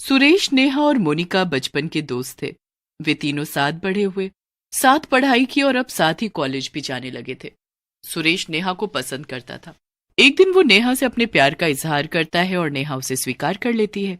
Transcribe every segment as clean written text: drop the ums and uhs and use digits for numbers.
सुरेश, नेहा और मोनिका बचपन के दोस्त थे। वे तीनों साथ बड़े हुए, साथ पढ़ाई की और अब साथ ही कॉलेज भी जाने लगे थे। सुरेश नेहा को पसंद करता था। एक दिन वो नेहा से अपने प्यार का इजहार करता है और नेहा उसे स्वीकार कर लेती है।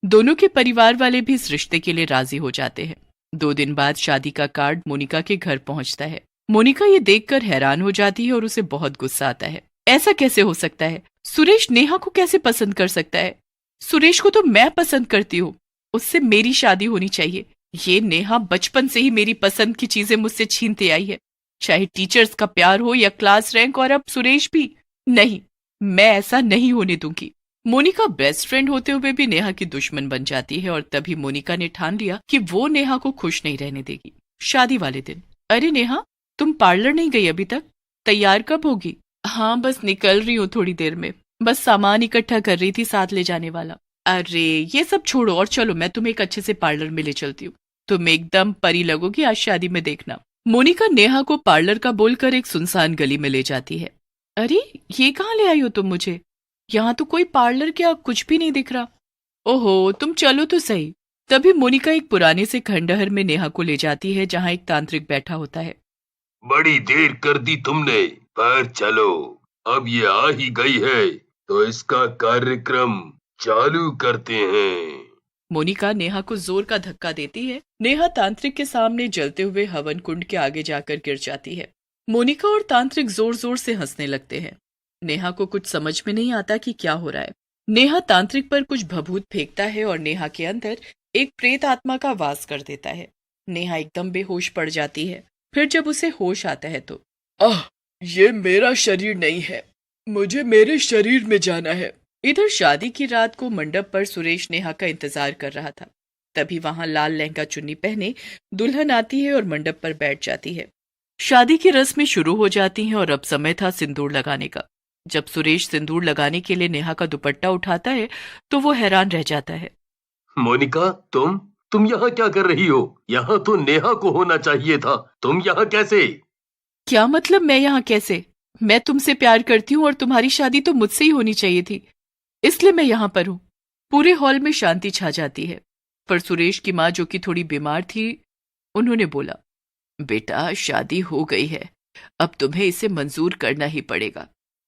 दोनों के परिवार वाले भी इस रिश्ते के लिए राजी हो जाते हैं। 2 दिन बाद शादी का कार्ड मोनिका के घर पहुंचता है। मोनिका ये देखकर हैरान हो जाती है और उसे बहुत गुस्सा आता है। ऐसा कैसे हो सकता है? सुरेश नेहा को कैसे पसंद कर सकता है? सुरेश को तो मैं पसंद करती हूँ, उससे मेरी शादी होनी चाहिए। ये नेहा बचपन से ही मेरी पसंद की चीजें मुझसे छीनते आई है, चाहे टीचर्स का प्यार हो या क्लास रैंक, और अब सुरेश भी। नहीं, मैं ऐसा नहीं होने दूंगी। मोनिका बेस्ट फ्रेंड होते हुए भी नेहा की दुश्मन बन जाती है और तभी मोनिका ने ठान लिया कि वो नेहा को खुश नहीं रहने देगी। शादी वाले दिन, अरे नेहा, तुम पार्लर नहीं गई अभी तक? तैयार कब होगी? हाँ, बस निकल रही हूँ थोड़ी देर में। बस सामान इकट्ठा कर रही थी, साथ ले जाने वाला। अरे ये सब छोड़ो और चलो, मैं तुम्हें एक अच्छे से पार्लर में ले चलती हूँ। तुम एकदम परी लगोगी आज शादी में, देखना। मोनिका नेहा को पार्लर का बोलकर एक सुनसान गली में ले जाती है। अरे ये कहाँ ले आई हो तुम मुझे? यहाँ तो कोई पार्लर क्या कुछ भी नहीं दिख रहा। ओहो, तुम चलो तो सही। तभी मोनिका एक पुराने से खंडहर में नेहा को ले जाती है, जहाँ एक तांत्रिक बैठा होता है। बड़ी देर कर दी तुमने, पर चलो, अब ये आ ही गई है तो इसका कार्यक्रम चालू करते हैं। मोनिका नेहा को जोर का धक्का देती है। नेहा तांत्रिक के सामने जलते हुए हवन कुंड के आगे जाकर गिर जाती है। मोनिका और तांत्रिक जोर जोर से हंसने लगते हैं। नेहा को कुछ समझ में नहीं आता कि क्या हो रहा है। नेहा तांत्रिक पर कुछ भभूत फेंकता है और नेहा के अंदर एक प्रेत आत्मा का वास कर देता है। नेहा एकदम बेहोश पड़ जाती है। फिर जब उसे होश आता है तो ये मेरा शरीर नहीं है, मुझे मेरे शरीर में जाना है। इधर शादी की रात को मंडप पर सुरेश नेहा का इंतजार कर रहा था। तभी वहां लाल लहंगा चुन्नी पहने दुल्हन आती है और मंडप पर बैठ जाती है। शादी की रस्में शुरू हो जाती हैं और अब समय था सिंदूर लगाने का। जब सुरेश सिंदूर लगाने के लिए नेहा का दुपट्टा उठाता है तो वो हैरान रह जाता है। मोनिका, तुम यहाँ क्या कर रही हो? यहाँ तो नेहा को होना चाहिए था, तुम यहाँ कैसे? क्या मतलब मैं यहाँ कैसे? मैं तुमसे प्यार करती हूँ और तुम्हारी शादी तो मुझसे ही होनी चाहिए थी, इसलिए मैं यहाँ पर हूँ। पूरे हॉल में शांति छा जाती है। पर सुरेश की माँ, जो कि थोड़ी बीमार थी, उन्होंने बोला, बेटा शादी हो गई है, अब तुम्हें इसे मंजूर करना ही पड़ेगा।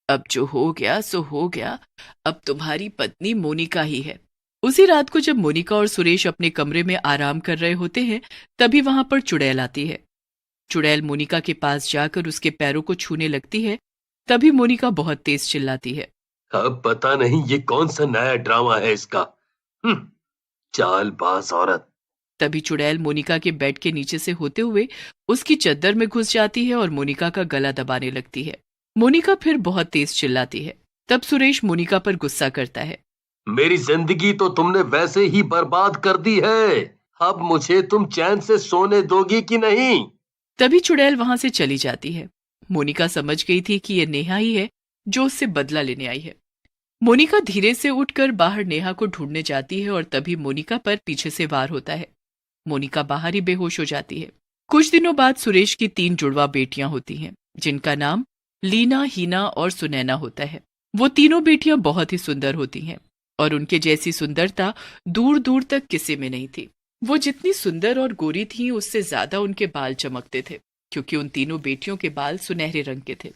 अब जो हो गया सो हो गया, अब तुम्हारी पत्नी मोनिका ही है। उसी रात को जब मोनिका और सुरेश अपने कमरे में आराम कर रहे होते हैं, तभी वहां पर चुड़ैल आती है। चुड़ैल मोनिका के पास जाकर उसके पैरों को छूने लगती है। तभी मोनिका बहुत तेज चिल्लाती है, अब पता नहीं ये कौन सा नया ड्रामा है इसका। चालबाज औरत। तभी चुड़ैल मोनिका के बेड के नीचे से होते हुए उसकी चद्दर में घुस जाती है और मोनिका का गला दबाने लगती है। मोनिका फिर बहुत तेज चिल्लाती है। तब सुरेश मोनिका पर गुस्सा करता है, मेरी जिंदगी तो तुमने वैसे ही बर्बाद कर दी है, अब मुझे तुम चैन से सोने दोगी कि नहीं? तभी चुड़ैल वहां से चली जाती है। मोनिका समझ गई थी कि यह नेहा ही है जो उससे बदला लेने आई है। मोनिका धीरे से उठकर बाहर नेहा को ढूंढने जाती है और तभी मोनिका पर पीछे से वार होता है। मोनिका बाहर ही बेहोश हो जाती है। कुछ दिनों बाद सुरेश की 3 जुड़वा बेटियां होती हैं, जिनका नाम लीना, हीना और सुनैना होता है। वो तीनों बेटियां बहुत ही सुंदर होती हैं और उनके जैसी सुंदरता दूर दूर तक किसी में नहीं थी। वो जितनी सुंदर और गोरी थीं, उससे ज्यादा उनके बाल चमकते थे, क्योंकि उन तीनों बेटियों के बाल सुनहरे रंग के थे।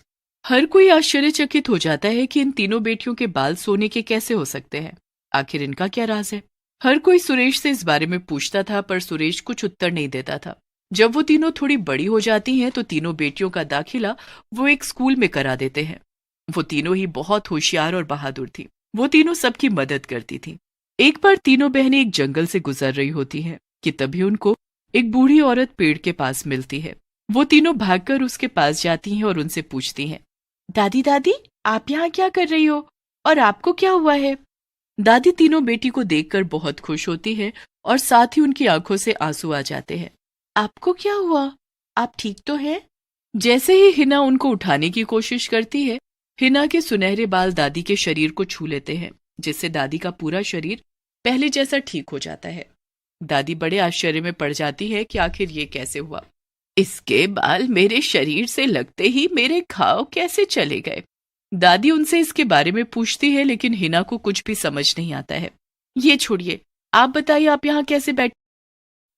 हर कोई आश्चर्यचकित हो जाता है कि इन तीनों बेटियों के बाल सोने के कैसे हो सकते हैं। आखिर इनका क्या राज है? हर कोई सुरेश से इस बारे में पूछता था, पर सुरेश कुछ उत्तर नहीं देता था। जब वो तीनों थोड़ी बड़ी हो जाती हैं तो तीनों बेटियों का दाखिला वो एक स्कूल में करा देते हैं। वो तीनों ही बहुत होशियार और बहादुर थी। वो तीनों सबकी मदद करती थी। एक बार तीनों बहनें एक जंगल से गुजर रही होती हैं कि तभी उनको एक बूढ़ी औरत पेड़ के पास मिलती है। वो तीनों भागकर उसके पास जाती हैं और उनसे पूछती हैं, दादी दादी, आप यहाँ क्या कर रही हो और आपको क्या हुआ है? दादी तीनों बेटी को देखकर बहुत खुश होती है और साथ ही उनकी आंखों से आंसू आ जाते हैं। आपको क्या हुआ? आप ठीक तो हैं? जैसे ही हिना उनको उठाने की कोशिश करती है, हिना के सुनहरे बाल दादी के शरीर को छू लेते हैं, जिससे दादी का पूरा शरीर पहले जैसा ठीक हो जाता है। दादी बड़े आश्चर्य में पड़ जाती है कि आखिर ये कैसे हुआ। इसके बाल मेरे शरीर से लगते ही मेरे घाव कैसे चले गए? दादी उनसे इसके बारे में पूछती है, लेकिन हिना को कुछ भी समझ नहीं आता है। ये छोड़िए, आप बताइए, आप यहाँ कैसे बैठ?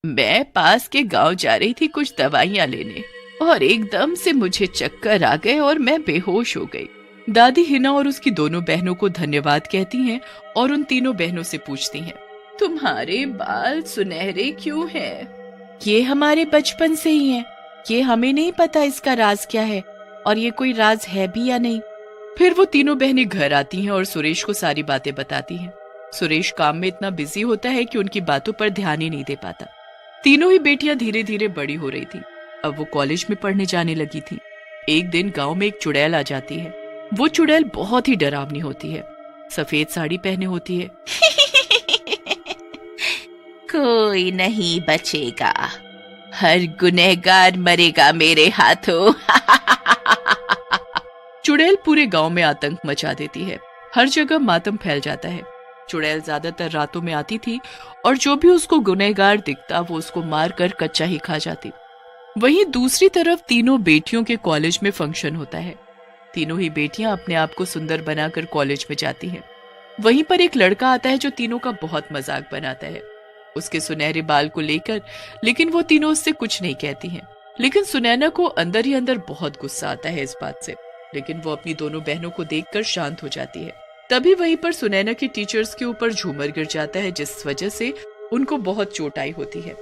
मैं पास के गांव जा रही थी कुछ दवाइयां लेने और एकदम से मुझे चक्कर आ गए और मैं बेहोश हो गई। दादी हिना और उसकी दोनों बहनों को धन्यवाद कहती हैं और उन तीनों बहनों से पूछती हैं, तुम्हारे बाल सुनहरे क्यों हैं? ये हमारे बचपन से ही हैं। ये हमें नहीं पता इसका राज क्या है और ये कोई राज है भी या नहीं। फिर वो तीनों बहनें घर आती हैं और सुरेश को सारी बातें बताती हैं। सुरेश काम में इतना बिजी होता है कि उनकी बातों पर ध्यान ही नहीं दे पाता। तीनों ही बेटियां धीरे धीरे बड़ी हो रही थी। अब वो कॉलेज में पढ़ने जाने लगी थी। एक दिन गांव में एक चुड़ैल आ जाती है। वो चुड़ैल बहुत ही डरावनी होती है। सफेद साड़ी पहने होती है। कोई नहीं बचेगा, हर गुनहगार मरेगा मेरे हाथों। चुड़ैल पूरे गांव में आतंक मचा देती है। हर जगह मातम फैल जाता है। चुड़ैल ज्यादातर रातों में आती थी और जो भी उसको गुनहगार दिखता वो उसको मार कर कच्चा ही खा जाती। वहीं दूसरी तरफ तीनों बेटियों के कॉलेज में फंक्शन होता है। तीनों ही बेटियां अपने आप को सुंदर बनाकर कॉलेज में जाती हैं। वहीं पर एक लड़का आता है जो तीनों का बहुत मजाक बनाता है उसके सुनहरे बाल को लेकर, लेकिन वो तीनों उससे कुछ नहीं कहती हैं। लेकिन सुनैना को अंदर ही अंदर बहुत गुस्सा आता है इस बात से, लेकिन वो अपनी दोनों बहनों को देखकर शांत हो जाती है। तभी वहीं पर सुनैना के टीचर्स के ऊपर झूमर गिर जाता है, जिस वजह से उनको बहुत चोट आई होती है।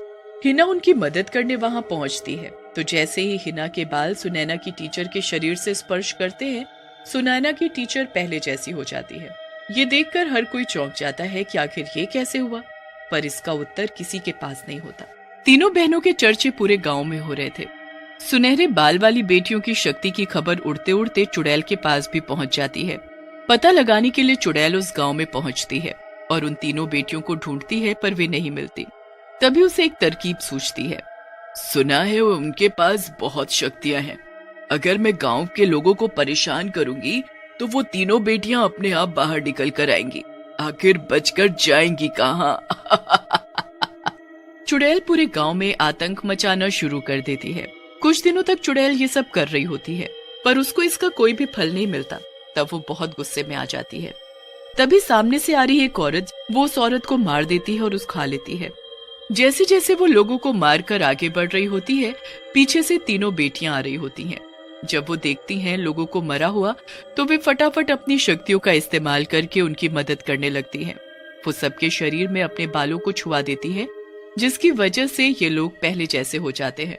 हिना उनकी मदद करने वहां पहुंचती है, तो जैसे ही हिना के बाल सुनैना की टीचर के शरीर से स्पर्श करते हैं, सुनैना की टीचर पहले जैसी हो जाती है। ये देखकर हर कोई चौंक जाता है कि आखिर ये कैसे हुआ, पर इसका उत्तर किसी के पास नहीं होता। तीनों बहनों के चर्चे पूरे गांव में हो रहे थे। सुनहरे बाल वाली बेटियों की शक्ति की खबर उड़ते उड़ते चुड़ैल के पास भी पहुंच जाती है। पता लगाने के लिए चुड़ैल उस गांव में पहुंचती है और उन तीनों बेटियों को ढूंढती है, पर वे नहीं मिलती। तभी उसे एक तरकीब सूझती है। सुना है वो उनके पास बहुत शक्तियां हैं। अगर मैं गांव के लोगों को परेशान करूंगी तो वो तीनों बेटियां अपने आप बाहर निकल कर आएंगी। आखिर बचकर जाएंगी कहां? चुड़ैल पूरे गांव में आतंक मचाना शुरू कर देती है। कुछ दिनों तक चुड़ैल ये सब कर रही होती है, पर उसको इसका कोई भी फल नहीं मिलता। तब वो बहुत गुस्से में आ जाती है। तभी सामने से आ रही एक औरत वो उस औरत को मार देती है और उस खा लेती है। जैसे जैसे वो लोगों को मारकर आगे बढ़ रही होती है, पीछे से तीनों बेटियां आ रही होती हैं। जब वो देखती हैं लोगों को मरा हुआ, तो वे फटाफट अपनी शक्तियों का इस्तेमाल करके उनकी मदद करने लगती हैं। वो सबके शरीर में अपने बालों को छुआ देती है, जिसकी वजह से ये लोग पहले जैसे हो जाते हैं।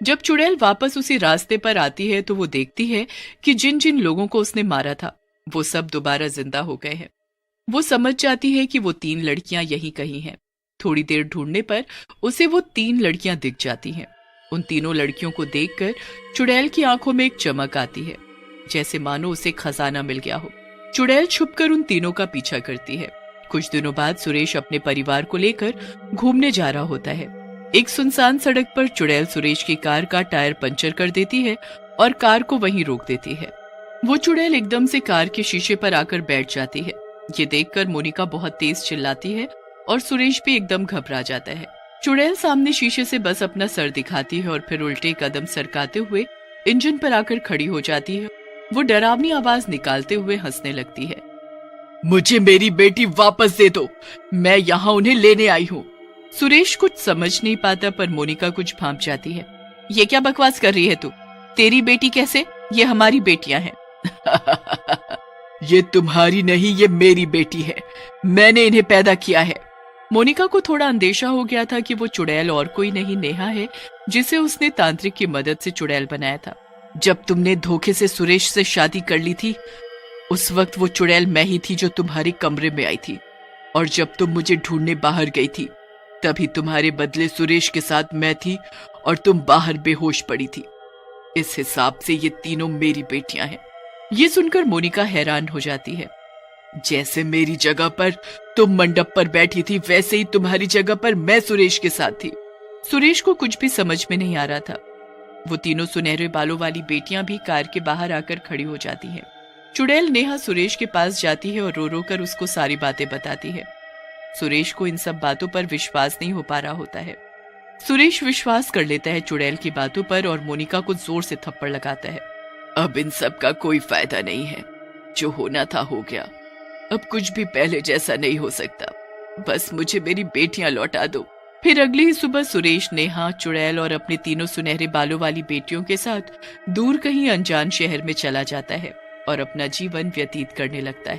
जब चुड़ैल वापस उसी रास्ते पर आती है तो वो देखती है कि जिन जिन लोगों को उसने मारा था वो सब दोबारा जिंदा हो गए हैं। वो समझ जाती है कि वो 3 लड़कियां यहीं कहीं हैं। थोड़ी देर ढूंढने पर उसे वो 3 लड़कियां दिख जाती हैं। उन तीनों लड़कियों को देखकर चुड़ैल की आंखों में एक चमक आती है, जैसे मानो उसे खजाना मिल गया हो। चुड़ैल छुपकर उन तीनों का पीछा करती है। कुछ दिनों बाद सुरेश अपने परिवार को लेकर घूमने जा रहा होता है। एक सुनसान सड़क पर चुड़ैल सुरेश की कार का टायर पंचर कर देती है और कार को वहीं रोक देती है। वो चुड़ैल एकदम से कार के शीशे पर आकर बैठ जाती है। ये देखकर मोनिका बहुत तेज चिल्लाती है और सुरेश भी एकदम घबरा जाता है। चुड़ैल सामने शीशे से बस अपना सर दिखाती है और फिर उल्टे कदम सरकाते हुए इंजन पर आकर खड़ी हो जाती है। वो डरावनी आवाज निकालते हुए हंसने लगती है। मुझे मेरी बेटी वापस दे दो, मैं यहाँ उन्हें लेने आई हूँ। सुरेश कुछ समझ नहीं पाता, पर मोनिका कुछ भांप जाती है। ये क्या बकवास कर रही है तू? तेरी बेटी कैसे? ये हमारी बेटियां हैं। ये तुम्हारी नहीं, ये मेरी बेटी है। मैंने इन्हें पैदा किया है। मोनिका को थोड़ा अंदेशा हो गया था कि वो चुड़ैल और कोई नहीं नेहा है, जिसे उसने तांत्रिक की मदद से चुड़ैल बनाया था। जब तुमने धोखे से सुरेश से शादी कर ली थी, उस वक्त वो चुड़ैल मैं ही थी जो तुम्हारे कमरे में आई थी, और जब तुम मुझे ढूंढने बाहर गई थी तभी तुम्हारे बदले सुरेश के साथ मैं थी और तुम बाहर बेहोश पड़ी थी। इस हिसाब से ये तीनों मेरी बेटियां हैं। ये सुनकर मोनिका हैरान हो जाती है। जैसे मेरी जगह पर तुम मंडप पर बैठी थी, वैसे ही तुम्हारी जगह पर मैं सुरेश के साथ थी। सुरेश को कुछ भी समझ में नहीं आ रहा था। वो तीनों सुनहरे बालों वाली बेटियां भी कार के बाहर आकर खड़ी हो जाती हैं। चुड़ैल नेहा सुरेश के पास जाती है और रो रो कर उसको सारी बातें बताती है। सुरेश को इन सब बातों पर विश्वास नहीं हो पा रहा होता है। सुरेश विश्वास कर लेता है चुड़ैल की बातों पर और मोनिका को जोर से थप्पड़ लगाता है। अब इन सब का कोई फायदा नहीं है। जो होना था हो गया। अब कुछ भी पहले जैसा नहीं हो सकता। बस मुझे मेरी बेटियां लौटा दो। फिर अगली ही सुबह सुरेश, नेहा, चुड़ैल और अपने तीनों सुनहरे बालों वाली बेटियों के साथ दूर कहीं अनजान शहर में चला जाता है और अपना जीवन व्यतीत करने लगता है।